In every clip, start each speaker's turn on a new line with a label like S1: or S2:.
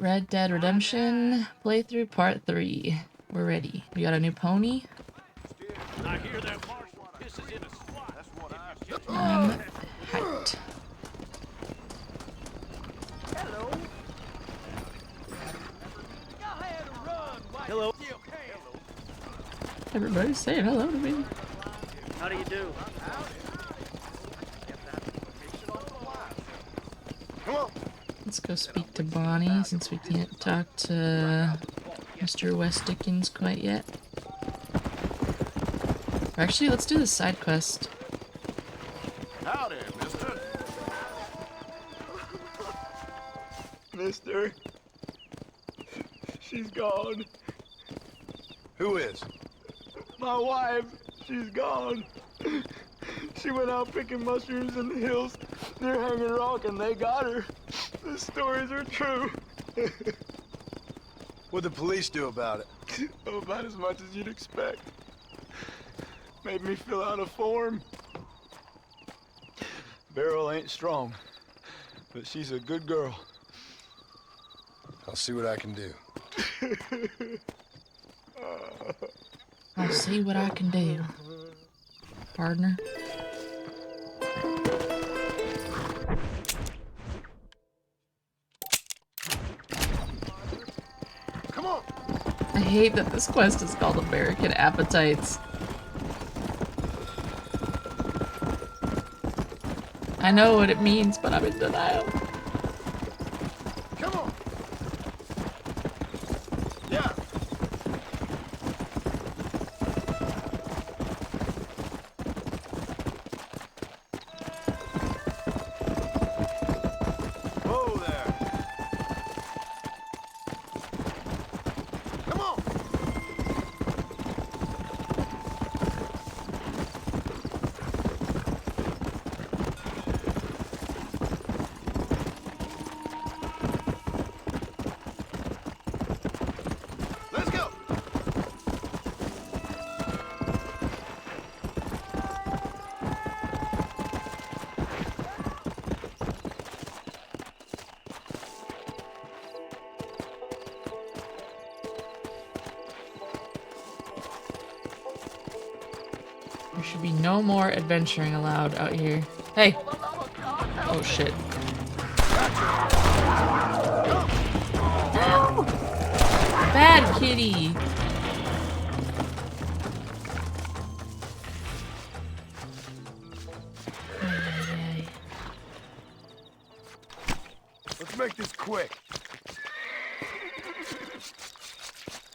S1: Red Dead Redemption playthrough part 3. We're ready. We got a new pony.
S2: I hear that marshal pisses in a squat. That's what
S1: I'm hyped.
S2: Hello. Hello.
S1: Everybody's saying hello to me.
S2: How do you do? Come on.
S1: Let's go speak to Bonnie since we can't talk to Mr. West Dickens quite yet. Actually, let's do the side quest.
S3: Howdy, mister.
S4: Mister. She's gone.
S3: Who is?
S4: My wife. She's gone. She went out picking mushrooms in the hills near Hanging Rock and they got her. The stories are true.
S3: What'd the police do about it?
S4: Oh, about as much as you'd expect. Made me fill out a form. Beryl ain't strong, but she's a good girl.
S3: I'll see what I can do.
S1: I'll see what I can do, partner.
S3: Come on.
S1: I hate that this quest is called American Appetites. I know what it means, but I'm in denial.
S3: Come on. Yeah. Whoa there. Come on. Let's go.
S1: There should be no more adventuring allowed out here. Hey! Oh shit. No! Bad kitty! Ay.
S3: Let's make this quick.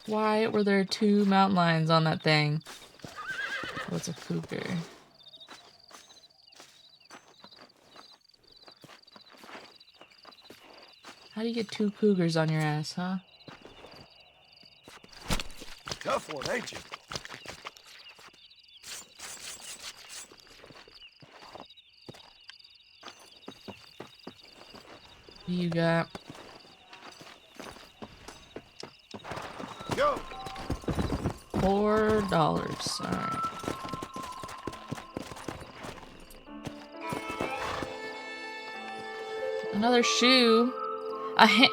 S1: Why were there 2 mountain lions on that thing? What's a cougar? How do you get 2 cougars on your ass, huh?
S3: Tough one, ain't you?
S1: What do you got?
S3: Go.
S1: $4. Alright. Another shoe? A hand?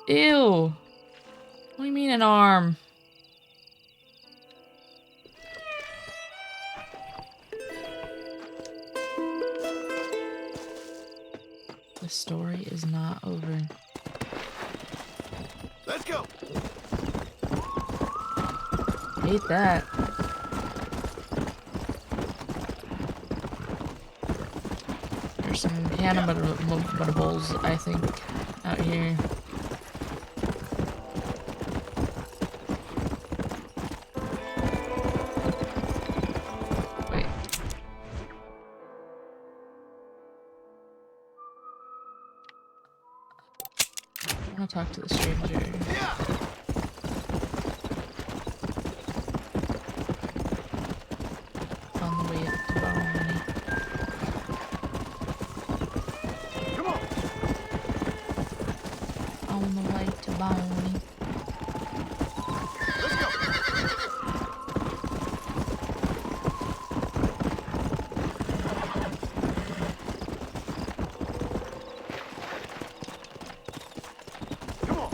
S1: Ew. What do you mean an arm? The story is not over.
S3: Let's go.
S1: Hate that. There's some cannibals, I think, out here. Wait. I want to talk to the stranger.
S3: Yeah.
S1: On the way up to Bonnie.
S3: Come on.
S1: On the way to Bonnie.
S3: Let's go. Come on.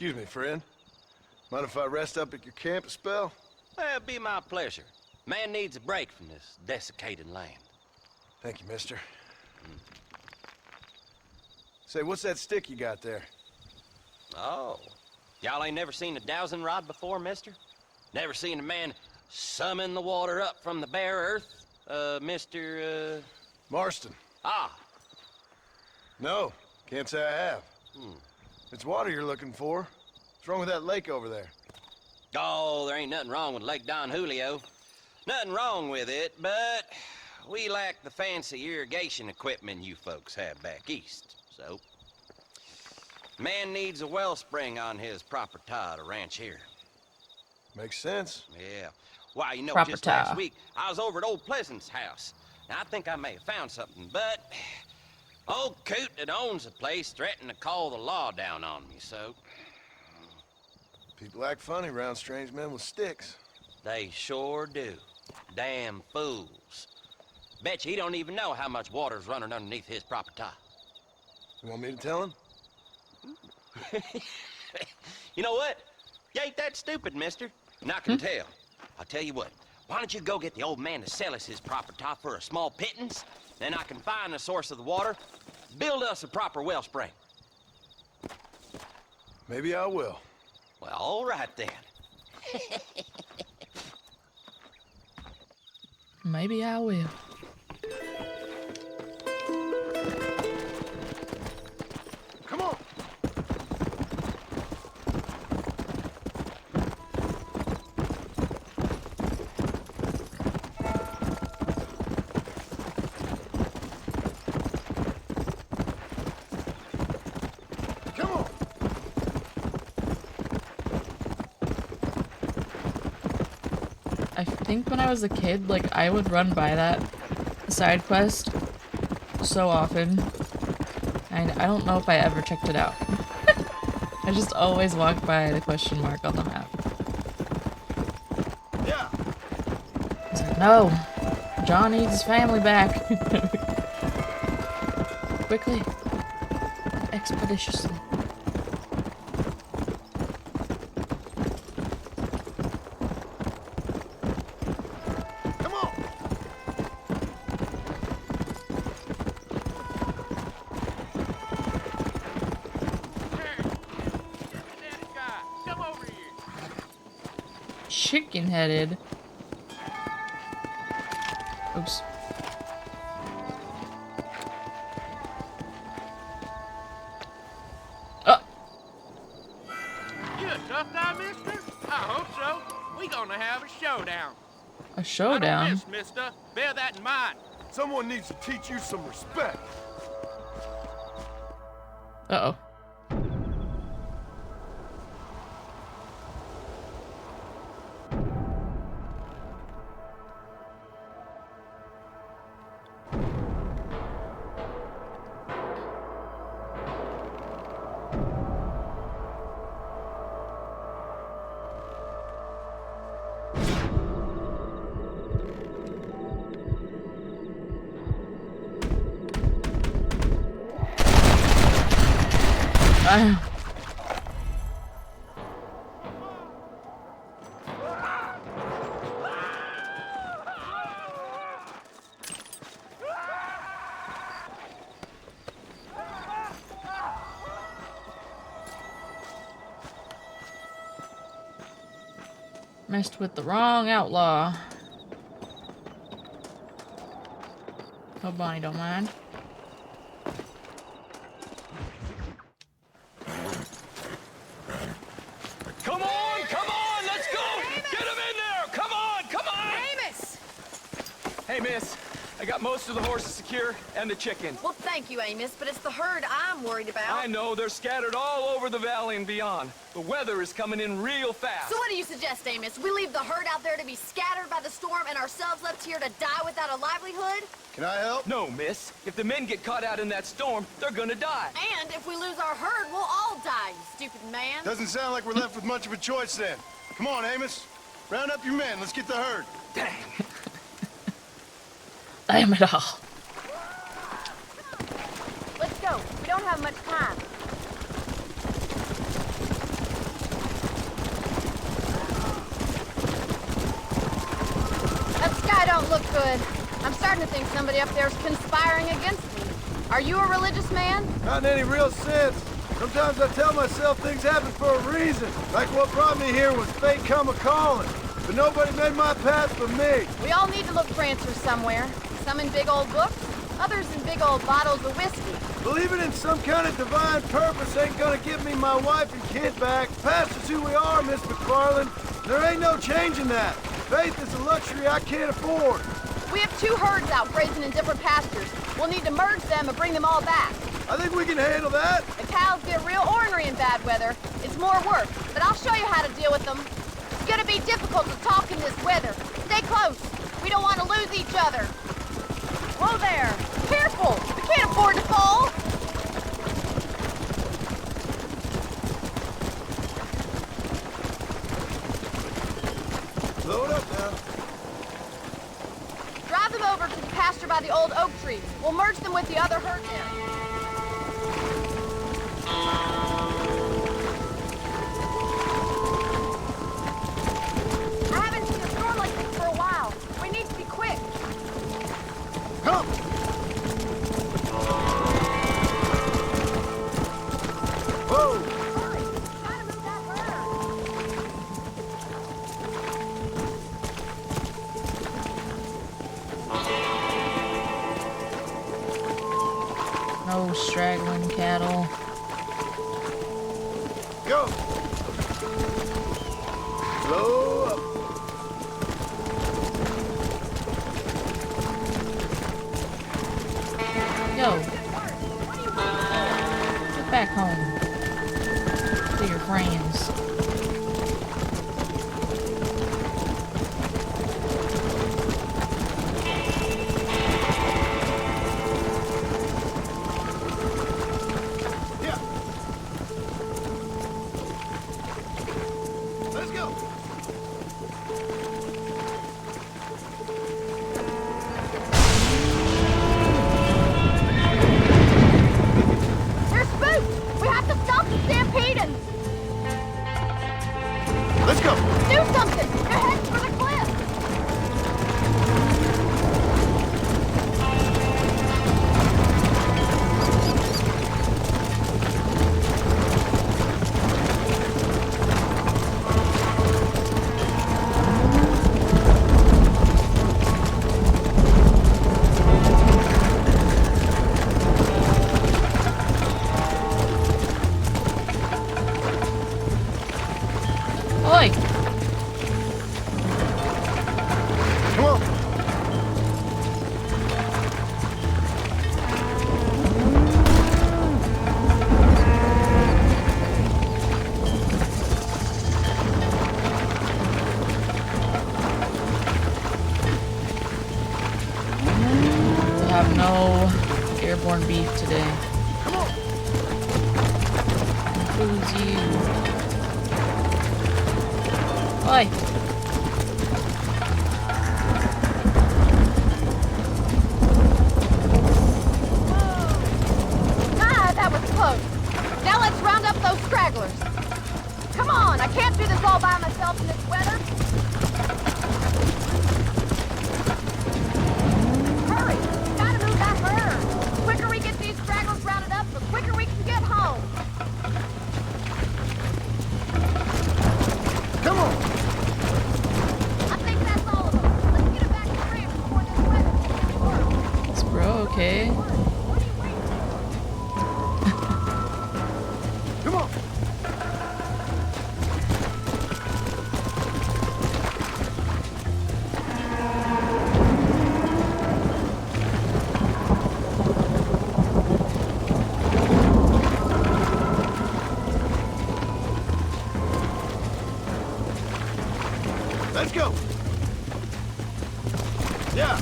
S3: Excuse me, friend. Mind if I rest up at your camp a spell?
S5: Well, it'd be my pleasure. Man needs a break from this desiccated land.
S3: Thank you, mister. Say, what's that stick you got there?
S5: Oh. Y'all ain't never seen a dowsing rod before, mister? Never seen a man summon the water up from the bare earth? Mr.
S3: Marston.
S5: Ah.
S3: No, can't say I have. It's water you're looking for. What's wrong with that lake over there?
S5: Oh, there ain't nothing wrong with Lake Don Julio. Nothing wrong with it, but we lack the fancy irrigation equipment you folks have back east, so... Man needs a wellspring on his property to ranch here.
S3: Makes sense.
S5: Yeah. Why, you know,
S1: Proper
S5: just
S1: tile.
S5: last week, I was over at Old Pleasant's house. Now, I think I may have found something, but... Old Coot that owns the place threatened to call the law down on me, so...
S3: People act funny around strange men with sticks.
S5: They sure do. Damn fools. Bet you he don't even know how much water's running underneath his property.
S3: You want me to tell him?
S5: You know what? You ain't that stupid, mister. And I can tell. I'll tell you what. Why don't you go get the old man to sell us his property for a small pittance? Then I can find the source of the water, build us a proper wellspring.
S3: Maybe I will.
S5: Well, all right then.
S1: Maybe I will.
S3: Come on! Come on!
S1: I think when I was a kid, like, I would run by that side quest so often. And I don't know if I ever checked it out. I just always walk by the question mark on the map.
S3: Yeah!
S1: I was like, no! John needs his family back. Quickly. Expeditiously.
S3: Come on!
S2: Daddy guy, come over here.
S1: Chicken-headed. Oops. Oh!
S2: You a tough guy, mister? I hope so. We gonna have a showdown.
S1: A
S2: I don't
S1: showdown?
S2: miss, mister. Bear that in mind.
S3: Someone needs to teach you some respect.
S1: Uh-oh. Messed with the wrong outlaw. Hope Bonnie don't mind.
S4: Come on, let's go! Get him in there! Come on!
S6: Amos!
S4: Hey, miss, I got most of the horses secure and the chickens.
S6: Well, thank you, Amos, but it's the herd I'm worried about.
S4: I know, they're scattered all over the valley and beyond. The weather is coming in real fast.
S6: So what do you suggest, Amos? We leave the herd out there to be scattered by the storm and ourselves left here to die without a livelihood?
S3: Can I help?
S4: No, miss. If the men get caught out in that storm, they're gonna die.
S6: And if we lose our herd, we'll all die, you stupid man.
S3: Doesn't sound like we're left with much of a choice then. Come on, Amos. Round up your men. Let's get the herd.
S4: Dang.
S1: Damn it all.
S6: Let's go. We don't have much time. don't look good. I'm starting to think somebody up there is conspiring against me. Are you a religious man?
S3: Not in any real sense. Sometimes I tell myself things happen for a reason. Like what brought me here was fate come a-calling. But nobody made my path for me.
S6: We all need to look for answers somewhere. Some in big old books, others in big old bottles of whiskey.
S3: Believing in some kind of divine purpose ain't gonna give me my wife and kid back. Past is who we are, Miss McFarland. There ain't no changing that. Faith is a luxury I can't afford.
S6: We have 2 herds out grazing in different pastures. We'll need to merge them and bring them all back.
S3: I think we can handle that.
S6: The cows get real ornery in bad weather. It's more work, but I'll show you how to deal with them. It's gonna be difficult to talk in this weather. Stay close. We don't want to lose each other. Whoa there! Careful! We can't afford to fall!
S3: Load up now.
S6: Drive them over to the pasture by the old oak tree. We'll merge them with the other herd there. I haven't seen a storm like this for a while. We need to be quick.
S3: Come! Whoa!
S6: Hurry! Gotta move that herd.
S1: No straggling cattle.
S3: Go! Slow up.
S1: Yo. Get back home. To your friends.
S3: Yeah. Let's go.
S6: They're spooked! We have to stop the stampeding!
S3: Let's go.
S6: Do something! They're heading for the cliff!
S1: Oi!
S3: Come on.
S1: We'll have no airborne beef today.
S3: Come on.
S1: Includes you. Oi!
S6: Ah, that was close. Now let's round up those stragglers. Come on, I can't do this all by myself in this weather. Hurry, gotta move that herd. The quicker we get these stragglers rounded up, the quicker we can get home.
S3: Come on.
S6: I think that's all of them. Let's get it back to ranch before this weather gets any worse.
S1: Is bro okay?
S6: What are you waiting for?
S3: Come on. Let's go. Yeah.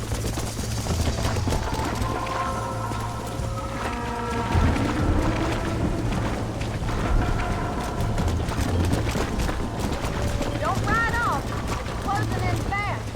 S6: Don't ride off. It's closing in fast.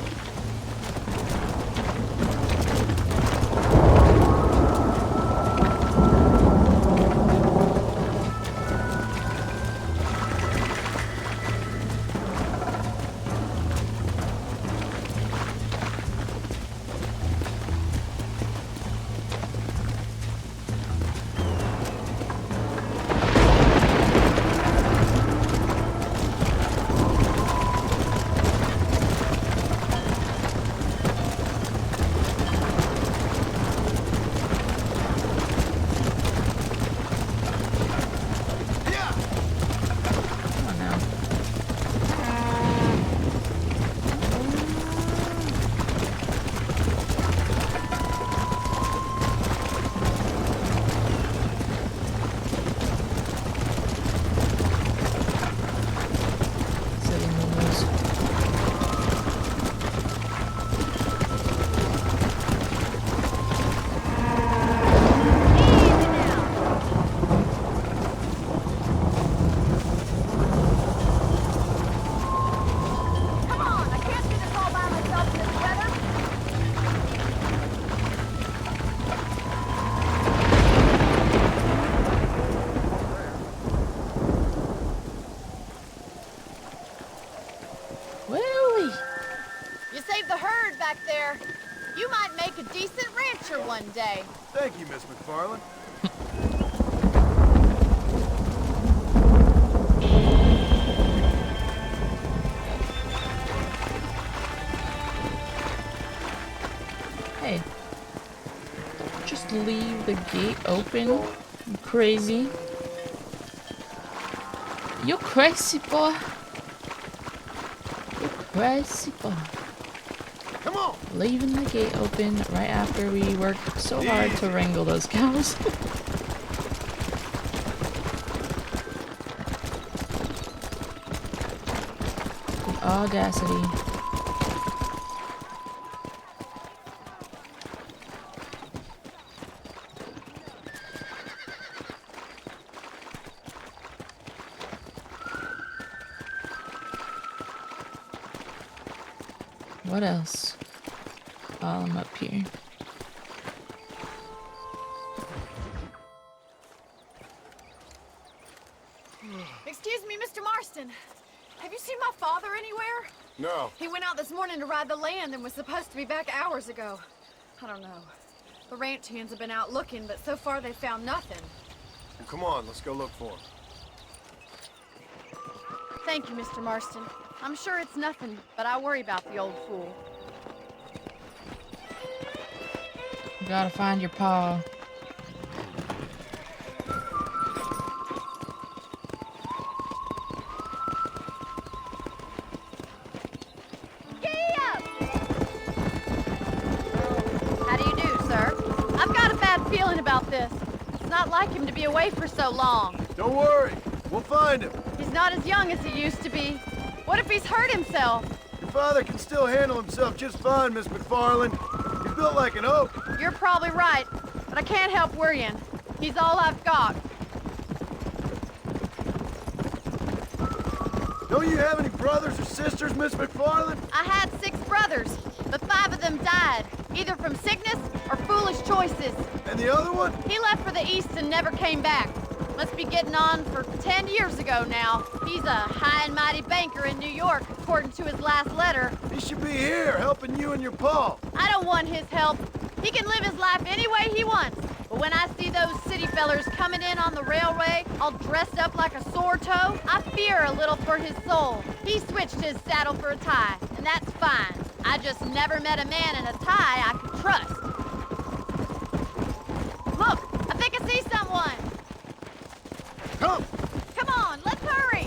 S6: save the herd back there. You might make a decent rancher one day.
S3: Thank you, Miss McFarland.
S1: Hey. Just leave the gate open. You crazy. You crazy boy. You crazy boy.
S3: Come on!
S1: Leaving the gate open right after we worked so hard to wrangle those cows. The audacity. What else? While I'm up here.
S6: Excuse me, Mr. Marston. Have you seen my father anywhere?
S3: No.
S6: He went out this morning to ride the land and was supposed to be back hours ago. I don't know. The ranch hands have been out looking, but so far they found nothing.
S3: Well, come on, let's go look for him.
S6: Thank you, Mr. Marston. I'm sure it's nothing, but I worry about the old fool.
S1: You gotta find your paw.
S6: How do you do, sir? I've got a bad feeling about this. It's not like him to be away for so long.
S3: Don't worry, we'll find him.
S6: He's not as young as he used to be. What if he's hurt himself?
S3: Your father can still handle himself just fine, Miss McFarland. He's built like an oak.
S6: You're probably right, but I can't help worrying. He's all I've got.
S3: Don't you have any brothers or sisters, Miss McFarland?
S6: I had 6 brothers, but 5 of them died, either from sickness or foolish choices.
S3: And the other one?
S6: He left for the east and never came back. Must be getting on for 10 years ago now. He's a high and mighty banker in New York, according to his last letter.
S3: He should be here, helping you and your pa.
S6: I don't want his help. He can live his life any way he wants. But when I see those city fellers coming in on the railway, all dressed up like a sore toe, I fear a little for his soul. He switched his saddle for a tie, and that's fine. I just never met a man in a tie I could trust. Look, I think I see someone.
S3: Come!
S6: Come on, let's hurry.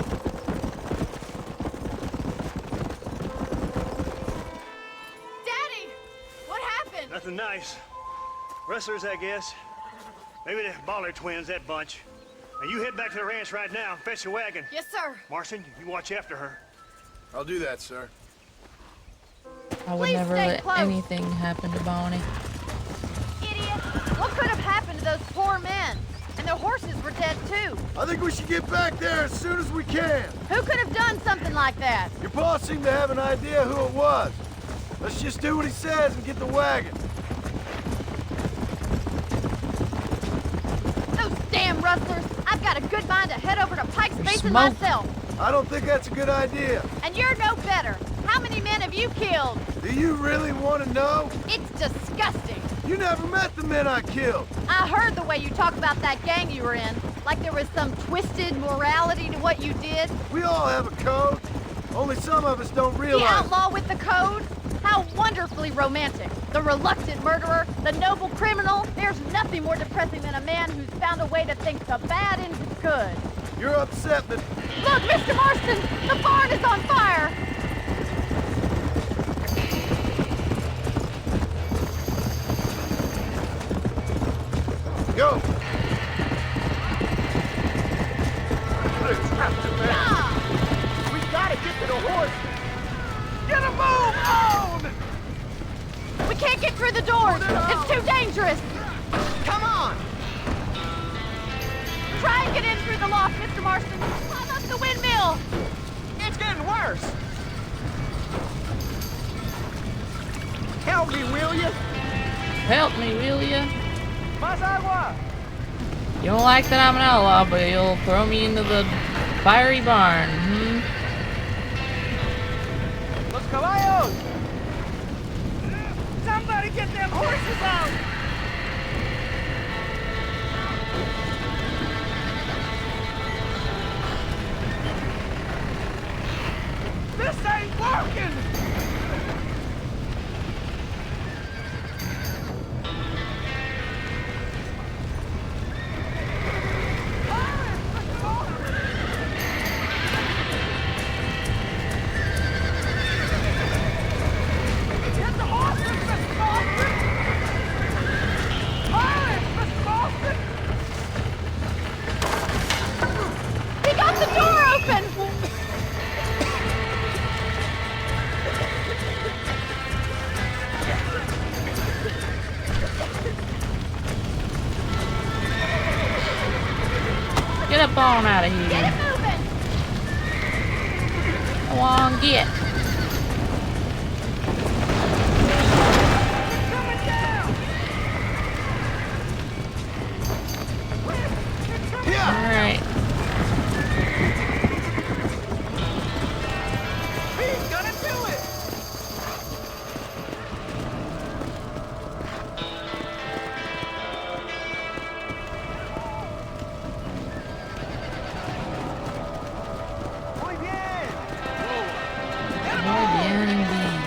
S6: Daddy, what happened?
S7: Nothing nice. Rustlers, I guess. Maybe the Baller twins, that bunch. Now you head back to the ranch right now and fetch a wagon.
S6: Yes, sir.
S7: Marston, you watch after her.
S3: I'll do that, sir.
S1: I would
S6: Please
S1: never
S6: stay
S1: let
S6: close.
S1: anything happen to Bonnie.
S6: Idiot. What could have happened to those poor men? And their horses were dead, too.
S3: I think we should get back there as soon as we can.
S6: Who could have done something like that?
S3: Your pa seemed to have an idea who it was. Let's just do what he says and get the wagon.
S6: Those damn rustlers. I've got a good mind to head over to Pike's
S1: There's
S6: Basin
S1: smoke.
S6: myself.
S3: I don't think that's a good idea.
S6: And you're no better. How many men have you killed?
S3: Do you really want to know?
S6: It's disgusting.
S3: You never met the men I killed.
S6: I heard the way you talk about that gang you were in. Like there was some twisted morality to what you did.
S3: We all have a code. Only some of us don't
S6: The
S3: realize.
S6: outlaw with the code? How wonderfully romantic. The reluctant murderer, the noble criminal. There's nothing more depressing than a man who's found a way to think the bad into good.
S3: You're upset, but
S6: Look, Mr. Marston! The barn is on fire!
S3: go.
S6: Ah!
S3: We gotta get to the horse. Get a move on!
S6: We can't get through the doors! It's too dangerous!
S3: Come on!
S6: Try and get in through the loft, Mr. Marston! Climb up the windmill!
S3: It's getting worse. Help me, will you?
S1: Help me, will ya?
S3: Más agua.
S1: You don't like that I'm an outlaw, but you'll throw me into the fiery barn, hmm?
S3: Los caballos.
S2: This ain't working! Get the horses, Mr. Boston! Hurry, Mr. Boston!
S6: He got the door open!
S1: Get up on out of
S6: Get
S1: here.
S6: it moving!
S1: Go on, get. Alright.
S2: He's gonna do it!
S3: Muy bien!
S1: Muy bien indeed.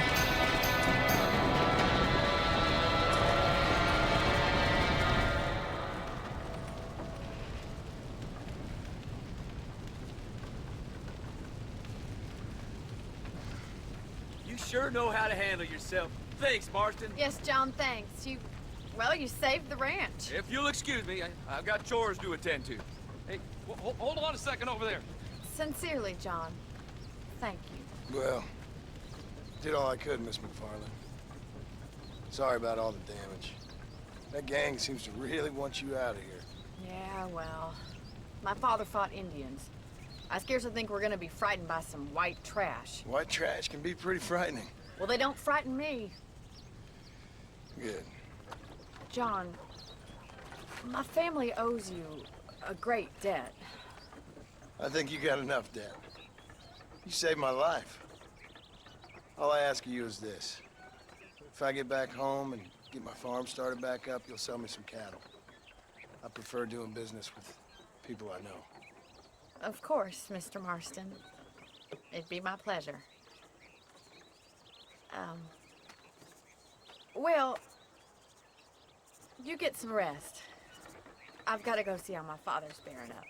S8: You sure know how to handle yourself. Thanks, Marston.
S6: Yes, John, thanks. Well, you saved the ranch.
S8: If you'll excuse me, I've got chores to attend to. Hey, hold on a second over there.
S6: Sincerely, John. Thank you.
S3: Well, did all I could, Miss McFarland. Sorry about all the damage. That gang seems to really want you out of here.
S6: Yeah, well, my father fought Indians. I scarcely think we're gonna be frightened by some white trash.
S3: White trash can be pretty frightening.
S6: Well, they don't frighten me.
S3: Good.
S6: John, my family owes you a great debt.
S3: I think you got enough debt. You saved my life. All I ask of you is this. If I get back home and get my farm started back up, you'll sell me some cattle. I prefer doing business with people I know.
S6: Of course, Mr. Marston. It'd be my pleasure. Well, you get some rest. I've got to go see how my father's bearing up.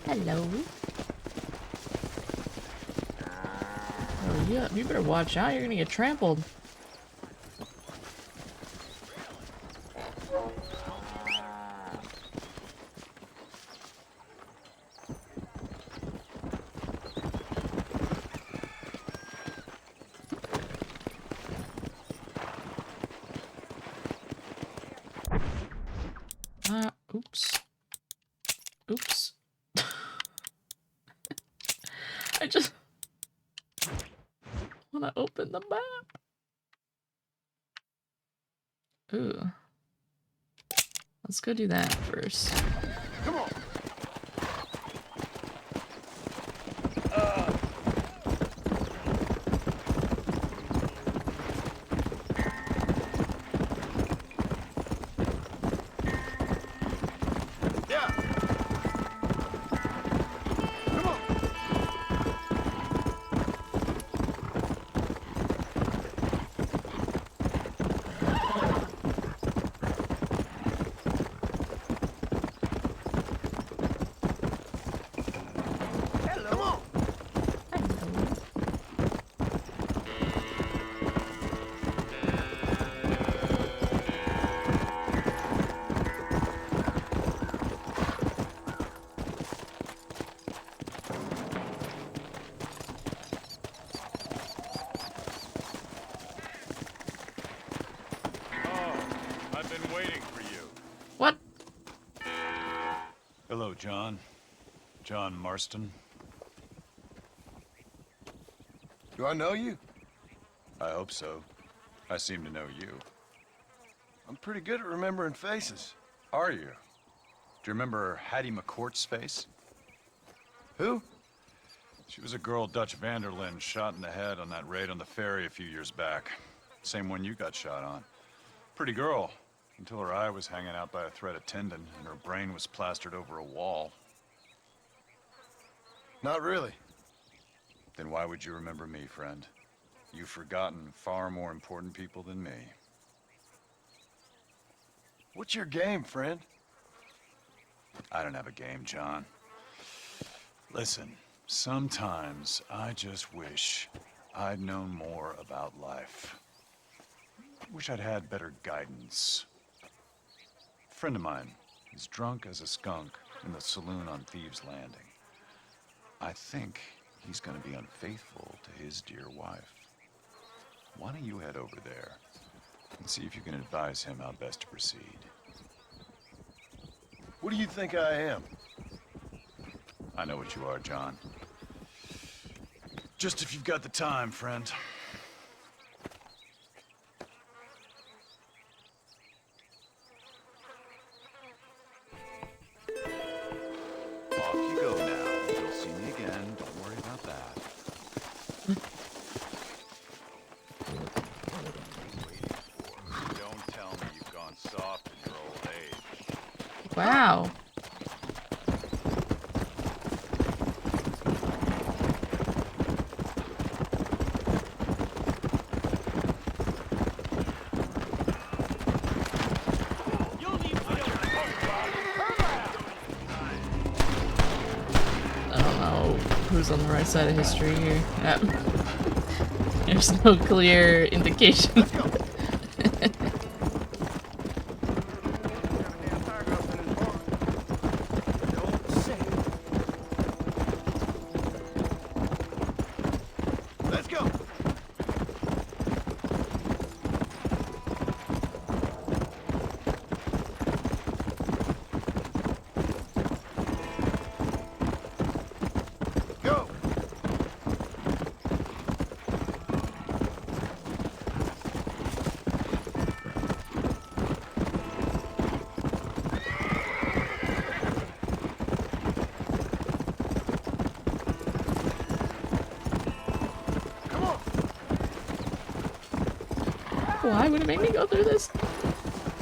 S1: Hello. Oh, yeah, you better watch out. You're gonna get trampled. Oops. Oops. I just want to open the map. Ooh. Let's go do that first.
S3: Come on.
S1: What?
S9: Hello, John. John Marston.
S3: Do I know you?
S9: I hope so. I seem to know you.
S3: I'm pretty good at remembering faces.
S9: Are you? Do you remember Hattie McCourt's face?
S3: Who?
S9: She was a girl Dutch Vanderlyn shot in the head on that raid on the ferry a few years back. Same one you got shot on. Pretty girl, until her eye was hanging out by a thread of tendon and her brain was plastered over a wall.
S3: Not really.
S9: Then why would you remember me, friend? You've forgotten far more important people than me.
S3: What's your game, friend?
S9: I don't have a game, John. Listen, sometimes I just wish I'd known more about life. Wish I'd had better guidance. A friend of mine is drunk as a skunk in the saloon on Thieves' Landing. I think he's gonna be unfaithful to his dear wife. Why don't you head over there and see if you can advise him how best to proceed?
S3: What do you think I am?
S9: I know what you are, John. Just if you've got the time, friend. Off you go now. You'll see me again. Don't worry about that. Don't tell me you've gone soft in your old age.
S1: Wow. I don't know who's on the right side of history here. There's no clear indication.
S3: Let's go! Go! Come on!
S1: Why would it make me go through this?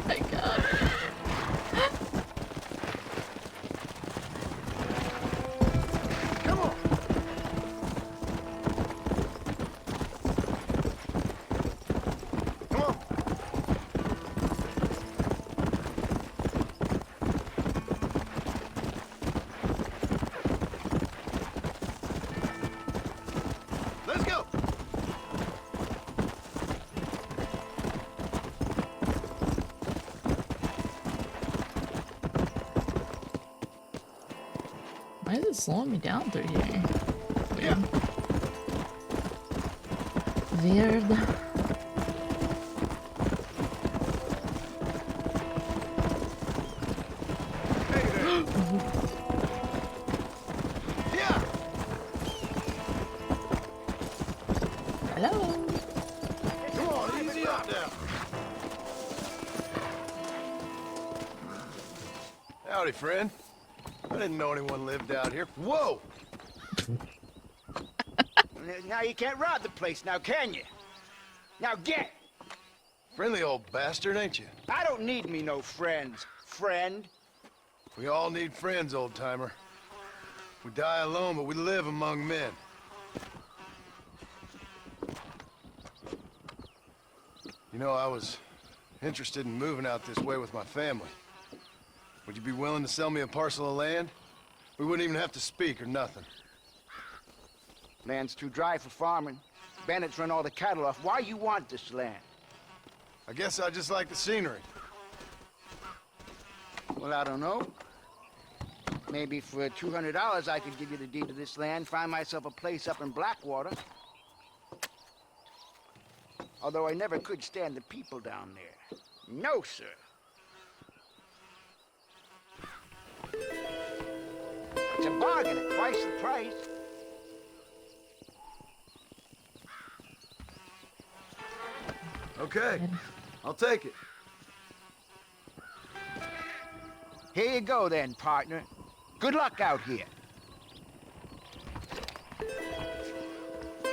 S1: My God.
S3: Come on! Come on! Let's go!
S1: Why is it slowing me down through here?
S3: Yeah.
S1: Weird.
S3: Yeah!
S1: Hello.
S3: Come on, easy up now. Howdy, friend. I didn't know anyone lived out here. Whoa!
S4: Now you can't rob the place, now can you? Now get!
S3: Friendly old bastard, ain't you?
S4: I don't need me no friends, friend.
S3: We all need friends, old-timer. We die alone, but we live among men. You know, I was interested in moving out this way with my family. Would you be willing to sell me a parcel of land? We wouldn't even have to speak or nothing.
S4: Land's too dry for farming. Bandits run all the cattle off. Why you want this land?
S3: I guess I just like the scenery.
S4: Well, I don't know. Maybe for $200 I could give you the deed to this land, find myself a place up in Blackwater. Although I never could stand the people down there. No, sir. It's a bargain at twice the price.
S3: Okay, I'll take it.
S10: Here you go then, partner. Good luck out here.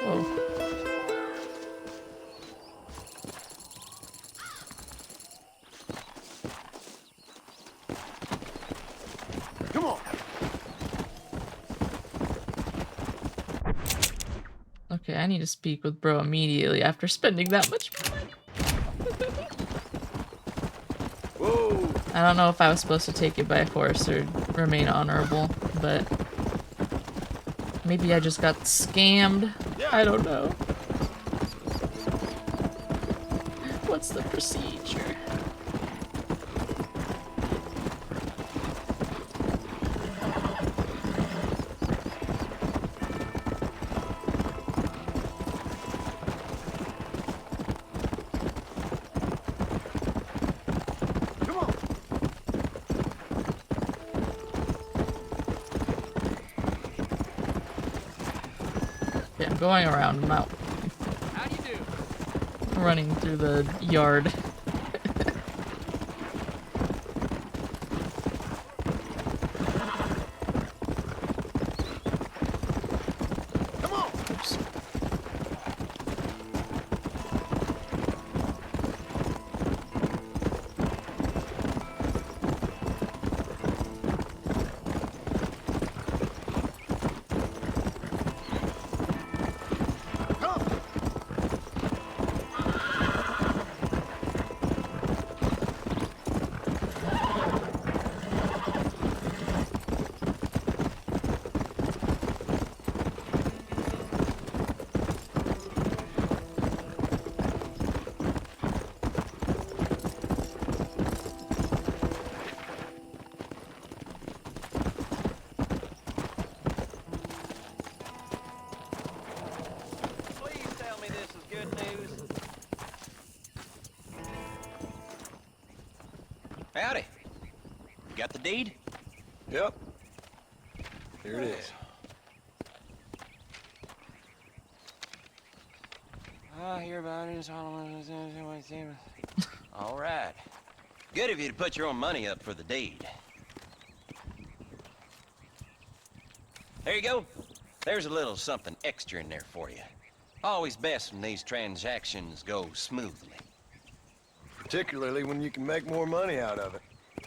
S1: Whoa.
S3: Come on.
S1: Okay, I need to speak with bro immediately after spending that much money.
S3: Whoa.
S1: I don't know if I was supposed to take it by force or remain honorable, but maybe I just got scammed. I don't know. What's the procedure? Yeah, I'm going around. I'm out.
S8: How do you do?
S1: Running through the yard.
S3: Come on.
S1: Oops.
S5: Please tell me this is good news. Howdy. You got the deed?
S3: Yep. Here it is.
S5: I hear about it. All right. Good of you to put your own money up for the deed. There you go. There's a little something extra in there for you. Always best when these transactions go smoothly.
S3: Particularly when you can make more money out of it.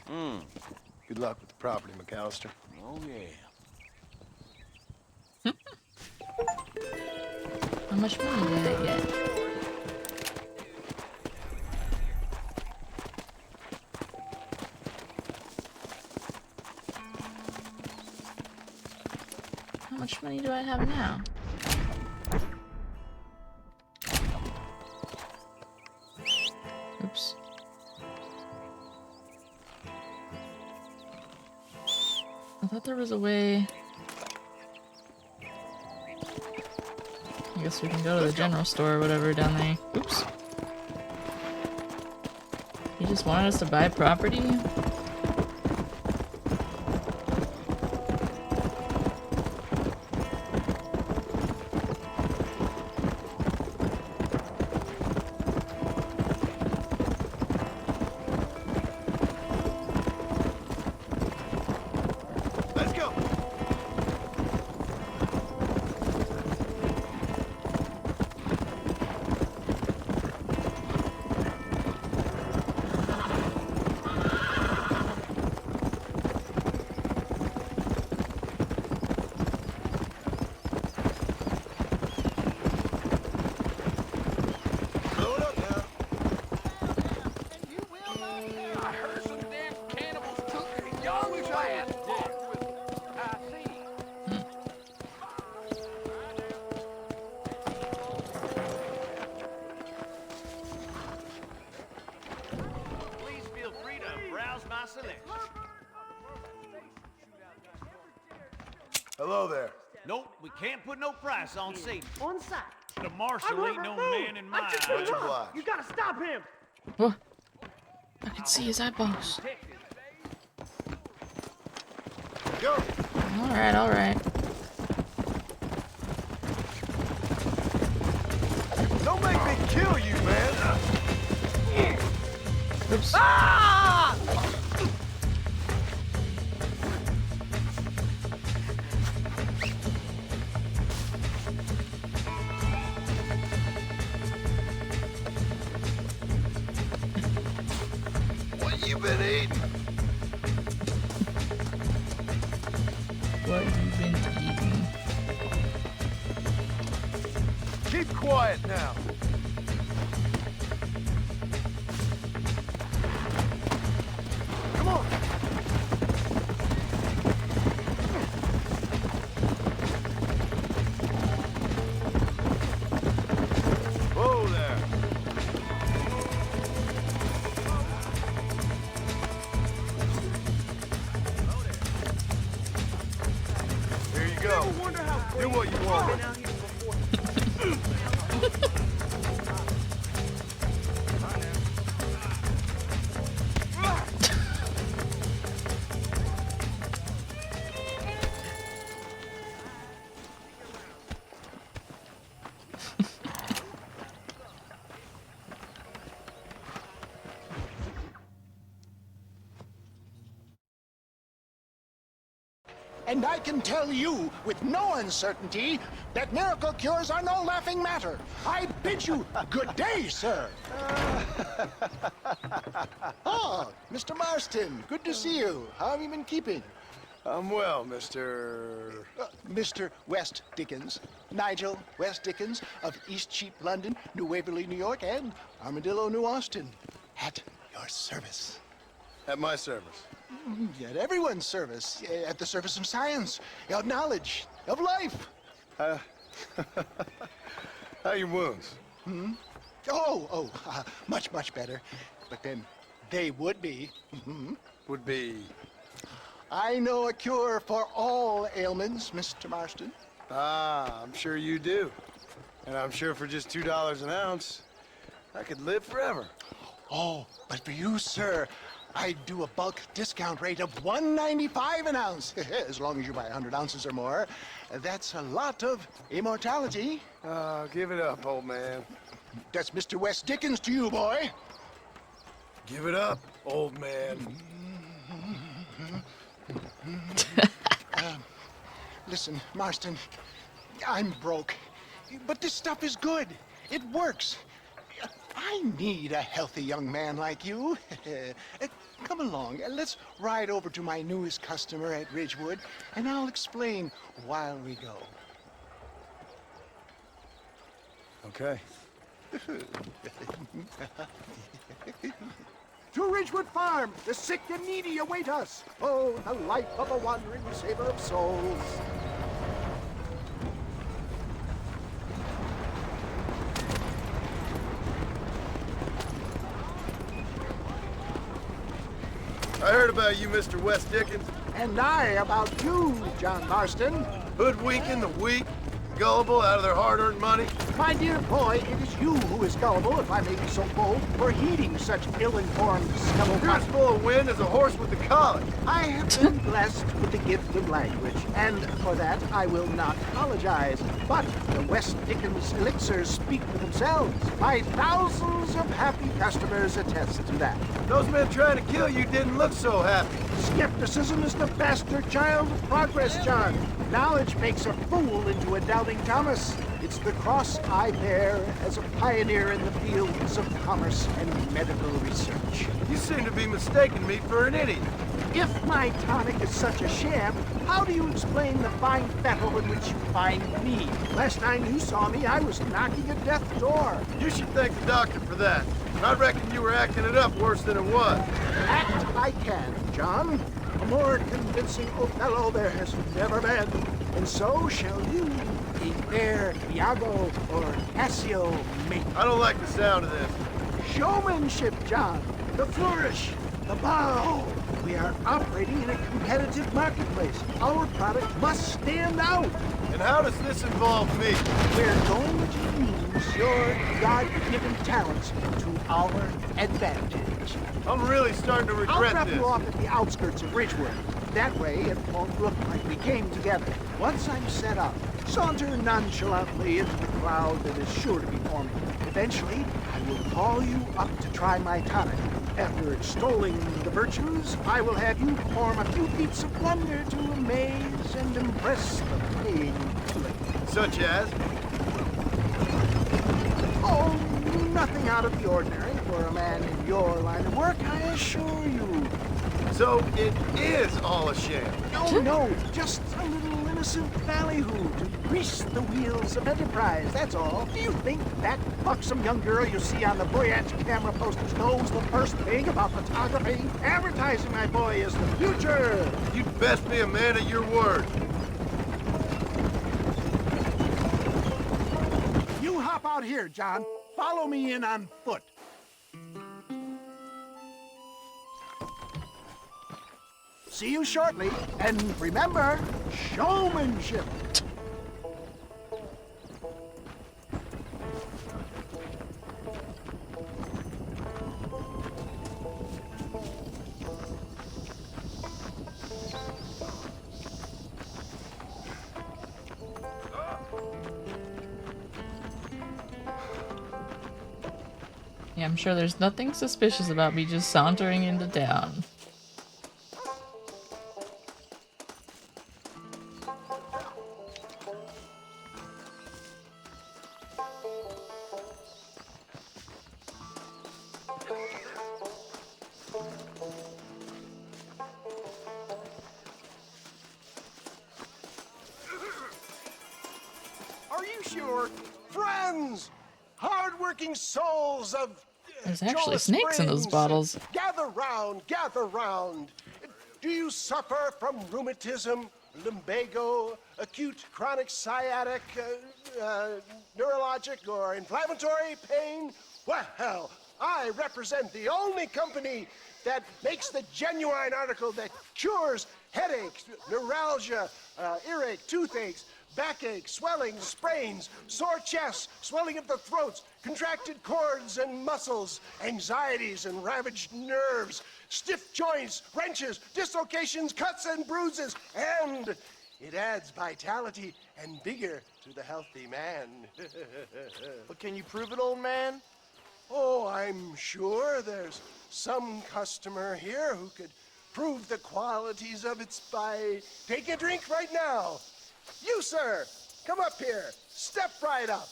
S5: Hmm.
S3: Good luck with the property, McAllister.
S5: Oh, yeah.
S1: How much money did I get? How much money do I have now? Oops. I thought there was a way. I guess we can go to the general store or whatever down there. Oops. He just wanted us to buy property?
S3: Let's go. Load up now.
S2: I heard some damn cannibals took young lad. I see.
S7: Please feel free to browse my selection.
S3: Hello there.
S7: Nope, we can't put no price on safety.
S4: On site.
S7: The marshal ain't no man in my eyes.
S3: Much obliged.
S4: You gotta stop him.
S1: Whoa. I can see his eyeballs.
S3: Go.
S1: Alright, alright.
S3: Don't make me kill you, man.
S1: Oops.
S2: Ah!
S3: What you been eating?
S1: What you been eating?
S2: Keep quiet now. Come on.
S3: Whoa there. Here you go. Do what you want.
S10: And I can tell you with no uncertainty that miracle cures are no laughing matter. I bid you good day, sir. Oh, Mr. Marston, good to see you. How have you been keeping?
S3: I'm well, Mr.
S10: Mr. West Dickens, Nigel West Dickens of East Cheap, London, New Waverly, New York, and Armadillo, New Austin. At your service.
S3: At my service.
S10: At everyone's service. At the service of science, of knowledge, of life.
S3: How are your wounds?
S10: Much, much better. But then they would be.
S3: Would be.
S10: I know a cure for all ailments, Mr. Marston.
S3: Ah, I'm sure you do. And I'm sure for just $2 an ounce, I could live forever.
S10: Oh, but for you, sir, I do a bulk discount rate of $1.95 an ounce, as long as you buy 100 ounces or more. That's a lot of immortality.
S3: Give it up, old man.
S10: That's Mr. West Dickens to you, boy.
S3: Give it up, old man.
S10: Listen, Marston, I'm broke, but this stuff is good. It works. I need a healthy young man like you. Come along, let's ride over to my newest customer at Ridgewood, and I'll explain while we go.
S3: Okay.
S11: To Ridgewood Farm, the sick and needy await us. Oh, the life of a wandering saver of souls.
S3: I heard about you, Mr. West Dickens.
S11: And I about you, John Marston.
S3: Hoodwinking the weak, gullible out of their hard-earned money.
S11: My dear boy, it is you who is gullible, if I may be so bold, for heeding such ill-informed
S3: You're as full of wind as a horse with the colic.
S11: I have been blessed with the gift of language, and for that I will not apologize. But the West Dickens elixirs speak for themselves. My thousands of happy customers attest to that.
S3: Those men trying to kill you didn't look so happy.
S11: Skepticism is the bastard child of progress, John. Knowledge makes a fool into a doubting Thomas. It's the cross I bear as a pioneer in the fields of commerce and medical research.
S3: You seem to be mistaking me for an idiot.
S11: If my tonic is such a sham, how do you explain the fine fettle in which you find me? Last time you saw me, I was knocking at death's door.
S3: You should thank the doctor for that. I reckon you were acting it up worse than it was.
S11: Act I can, John. A more convincing Othello there has never been. And so shall you, a fair Iago or Cassio mate.
S3: I don't like the sound of this.
S11: Showmanship, John. The flourish, the bow. We are operating in a competitive marketplace. Our product must stand out.
S3: And how does this involve me?
S11: We're going to use your God-given talents to our advantage.
S3: I'm really starting to regret
S11: I'll drop
S3: this.
S11: you off at the outskirts of Ridgewood. That way, it won't look like we came together. Once I'm set up, saunter nonchalantly into the cloud that is sure to be forming. Eventually, I will call you up to try my tonic. After extolling the virtues, I will have you perform a few feats of wonder to amaze and impress the paying public.
S3: Such as?
S11: Oh, nothing out of the ordinary for a man in your line of work, I assure you.
S3: So it is all a sham.
S11: No, just a little innocent ballyhoo to grease the wheels of enterprise, that's all. Do you think that buxom young girl you see on the Voyage camera posters knows the first thing about photography? Advertising, my boy, is the future.
S3: You'd best be a man of your word.
S11: You hop out here, John. Follow me in on foot. See you shortly, and remember, showmanship.
S1: Yeah, I'm sure there's nothing suspicious about me just sauntering into town.
S10: Are you sure? Friends! Hard-working souls of
S1: There's actually
S10: Jola
S1: snakes in those
S10: Springs,
S1: bottles.
S10: Gather round, gather round. Do you suffer from rheumatism, lumbago, acute chronic sciatic, neurologic, or inflammatory pain? Well, I represent the only company that makes the genuine article that cures headaches, neuralgia, earache, toothaches, backache, swelling, sprains, sore chests, swelling of the throats, contracted cords and muscles, anxieties and ravaged nerves, stiff joints, wrenches, dislocations, cuts and bruises, and it adds vitality and vigor to the healthy man.
S4: But can you prove it, old man?
S10: Oh, I'm sure there's some customer here who could prove the qualities of it by... Take a drink right now. You, sir, come up here. Step right up.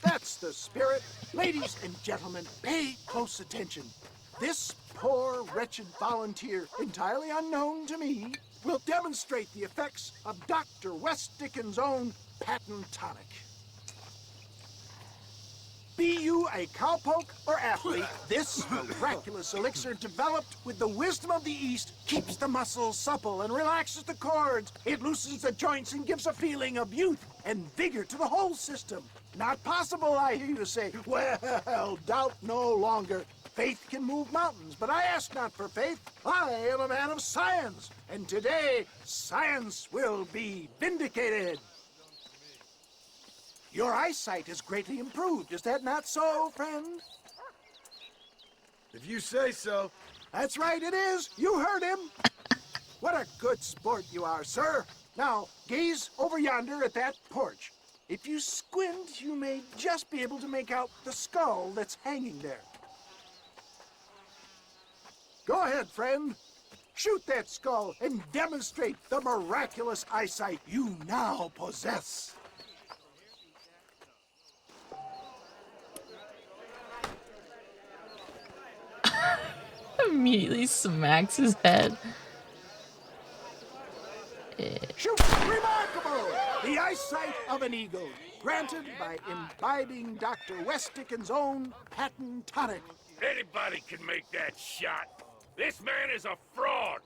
S11: That's the spirit. Ladies and gentlemen, pay close attention. This poor, wretched volunteer, entirely unknown to me, will demonstrate the effects of Dr. West Dickens' own patent tonic. Be you a cowpoke or athlete, this miraculous elixir developed with the wisdom of the East keeps the muscles supple and relaxes the cords. It loosens the joints and gives a feeling of youth and vigor to the whole system. Not possible, I hear you say. Well, doubt no longer. Faith can move mountains, but I ask not for faith. I am a man of science, and today science will be vindicated. Your eyesight is greatly improved. Is that not so, friend?
S3: If you say so.
S11: That's right, it is. You heard him. What a good sport you are, sir. Now, gaze over yonder at that porch. If you squint, you may just be able to make out the skull that's hanging there. Go ahead, friend. Shoot that skull and demonstrate the miraculous eyesight you now possess.
S1: Immediately smacks his head.
S11: Shoot! Remarkable! The eyesight of an eagle, granted by imbibing Dr. West Dickens' own patent tonic.
S2: Anybody can make that shot. This man is a fraud.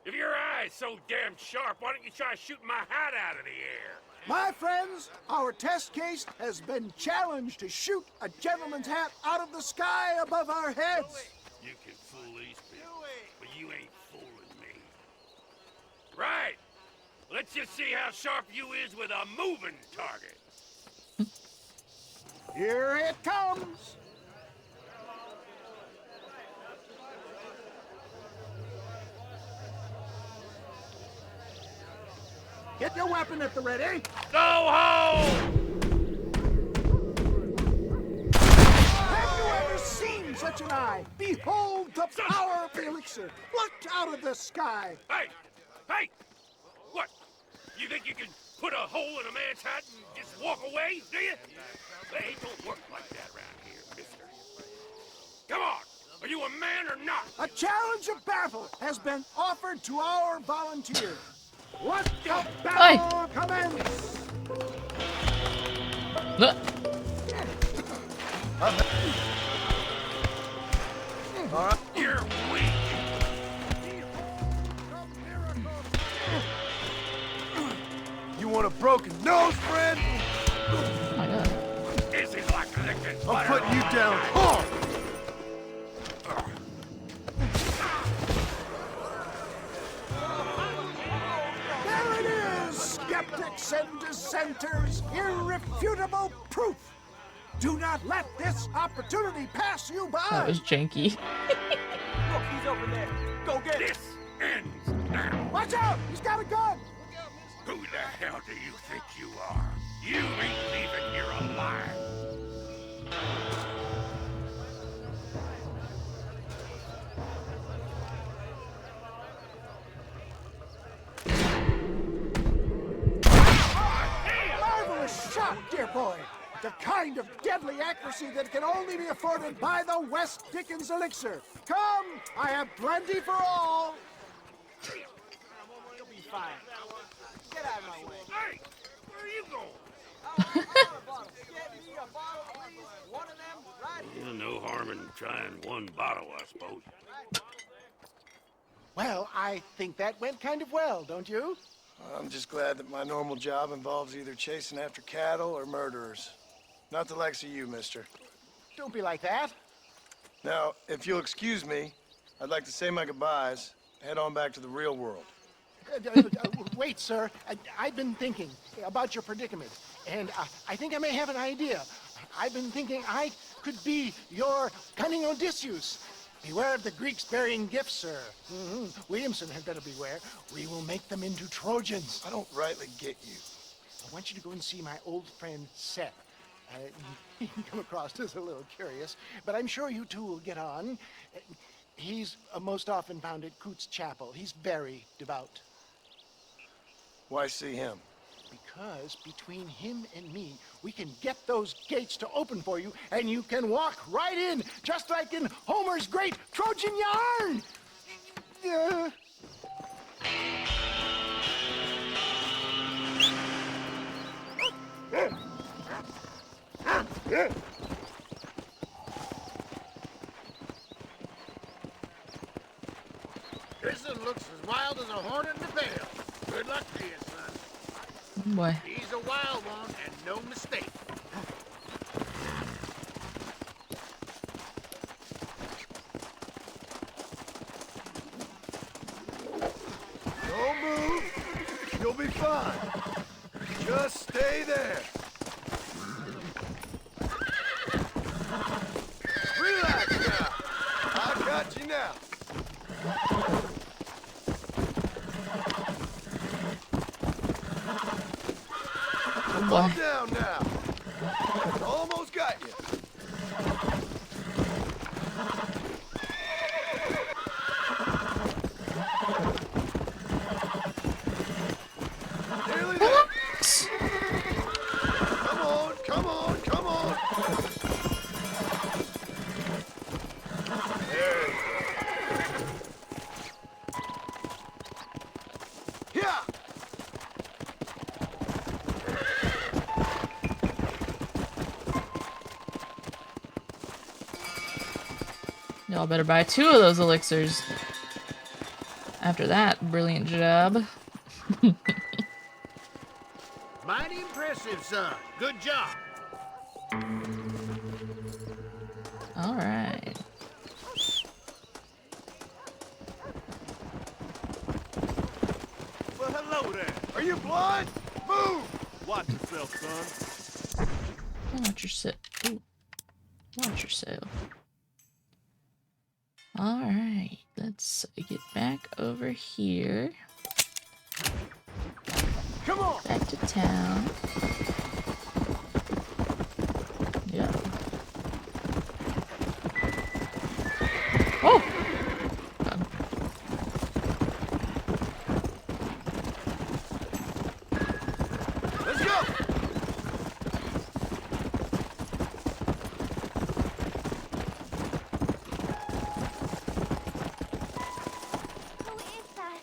S2: If your eye's so damn sharp, why don't you try shooting my hat out of the air?
S11: My friends, our test case has been challenged to shoot a gentleman's hat out of the sky above our heads.
S2: You can fool these people, but you ain't fooling me. Right. Let's just see how sharp you is with a moving target.
S11: Here it comes. Get your weapon at the ready.
S2: Go home!
S11: Have you ever seen such an eye? Behold the power of the elixir, plucked out of the sky.
S2: Hey! Hey! What? You think you can put a hole in a man's hat and just walk away, do you? They don't work like that around here, mister. Come on! Are you a man or not?
S11: A challenge of battle has been offered to our volunteers. Let the battle commence!
S3: All right.
S2: You're weak!
S3: You want a broken nose, friend?
S1: Oh my god.
S2: This is like licking
S3: I'm
S2: butter
S3: putting you
S2: on
S3: down
S2: ice.
S3: hard.
S11: There it is, skeptics and dissenters, irrefutable proof. Do not let this opportunity pass you by.
S1: That was janky.
S4: Look, he's over there. Go get him.
S2: This ends now.
S11: Watch out! He's got a gun!
S2: Who the hell do you think you are? You ain't leaving here alive.
S11: Marvelous shot, dear boy. The kind of deadly accuracy that can only be afforded by the West Dickens elixir. Come, I have plenty for all.
S4: You'll be fine. Get out of my way.
S2: Hey! Where are you going?
S4: Get me a bottle, please. One of them right here.
S2: No harm in trying one bottle, I suppose.
S11: Well, I think that went kind of well, don't you?
S3: I'm just glad that my normal job involves either chasing after cattle or murderers. Not the likes of you, mister.
S11: Don't be like that.
S3: Now, if you'll excuse me, I'd like to say my goodbyes, head on back to the real world.
S11: Wait, sir. I've been thinking about your predicament, and I think I may have an idea. I've been thinking I could be your cunning Odysseus. Beware of the Greeks burying gifts, sir. Williamson had better beware. We will make them into Trojans.
S3: I don't rightly get you.
S11: I want you to go and see my old friend Seth. He can come across as a little curious, but I'm sure you two will get on. He's most often found at Coots Chapel. He's very devout.
S3: Why see him?
S11: Because between him and me, we can get those gates to open for you, and you can walk right in, just like in Homer's great Trojan yarn!
S10: This one looks as wild as a hornet in the veil. Good luck to you, son.
S1: Oh boy.
S10: He's a wild one and no mistake.
S3: Don't move. You'll be fine. Just stay there. Relax now. I got you now. Calm down now. Almost got you. Nearly there. Come on, come on, come on. There you go. Yeah.
S1: Y'all better buy 2 of those elixirs. After that brilliant job.
S10: Mighty impressive, son. Good job.
S1: Alright.
S2: Well, hello there.
S3: Are you blind? Move!
S2: Watch yourself, son.
S1: Watch yourself. Ooh. Watch yourself. Alright, let's get back over here.
S3: Come on.
S1: Back to town. Yeah. Oh!
S3: Let's go.
S6: Who is that?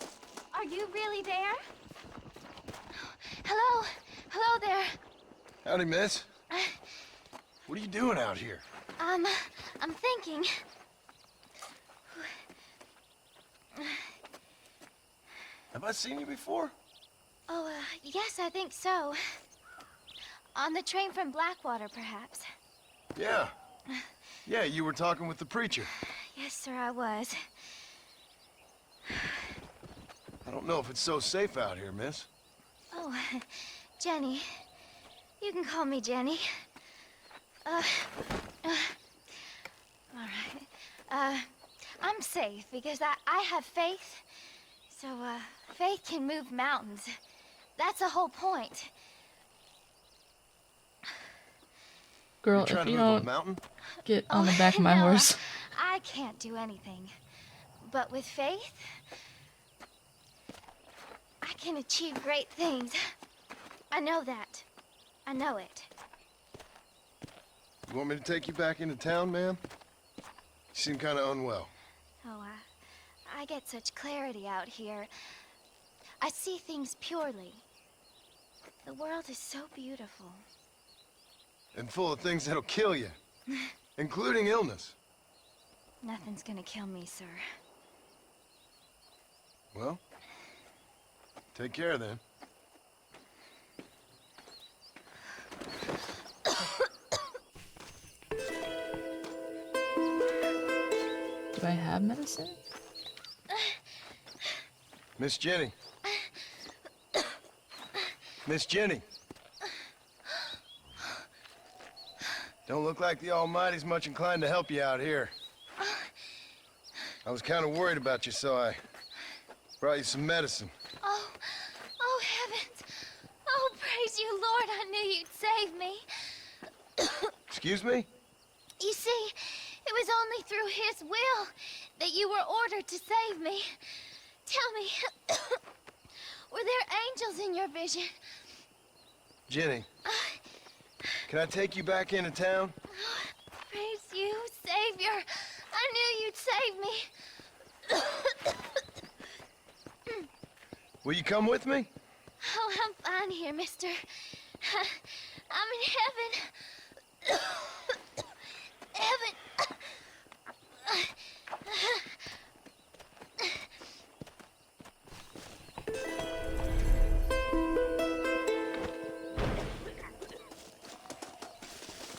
S6: Are you really there? Hello? Hello there.
S3: Howdy, miss. What are you doing out here?
S6: I'm thinking.
S3: Have I seen you before?
S6: Oh, yes, I think so. On the train from Blackwater, perhaps.
S3: Yeah. Yeah, you were talking with the preacher.
S6: Yes, sir, I was.
S3: I don't know if it's so safe out here, miss.
S6: Oh, Jenny. You can call me Jenny. All right. I'm safe because I have faith. So, faith can move mountains. That's the whole point.
S1: Girl,
S3: You're trying
S1: if
S3: to
S1: you
S3: move a
S1: don't
S3: mountain?
S1: get on the back of my
S6: no,
S1: horse.
S6: I can't do anything. But with faith, I can achieve great things. I know that. I know it.
S3: You want me to take you back into town, ma'am? You seem kind of unwell.
S6: Oh, I get such clarity out here. I see things purely. The world is so beautiful.
S3: And full of things that'll kill you. Including illness.
S6: Nothing's gonna kill me, sir.
S3: Well, take care then.
S1: Do I have medicine?
S3: Miss Jenny. Miss Jenny. Don't look like the Almighty's much inclined to help you out here. I was kind of worried about you, so I brought you some medicine.
S6: Oh heavens! Oh, praise you, Lord! I knew you'd save me.
S3: Excuse me?
S6: You see, it was only through His will that you were ordered to save me. Tell me, were there angels in your vision?
S3: Jenny, can I take you back into town?
S6: Praise you, Savior. I knew you'd save me.
S3: Will you come with me?
S6: Oh, I'm fine here, mister. I'm in heaven. Heaven.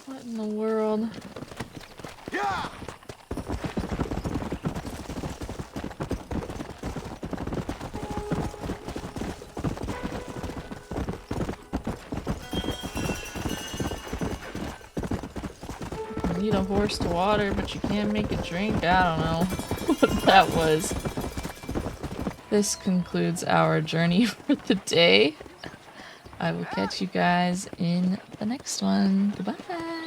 S1: What in the world?
S3: Yeah!
S1: You need a horse to water, but you can't make it drink? I don't know what that was. This concludes our journey for the day. I will catch you guys in the next one. Goodbye.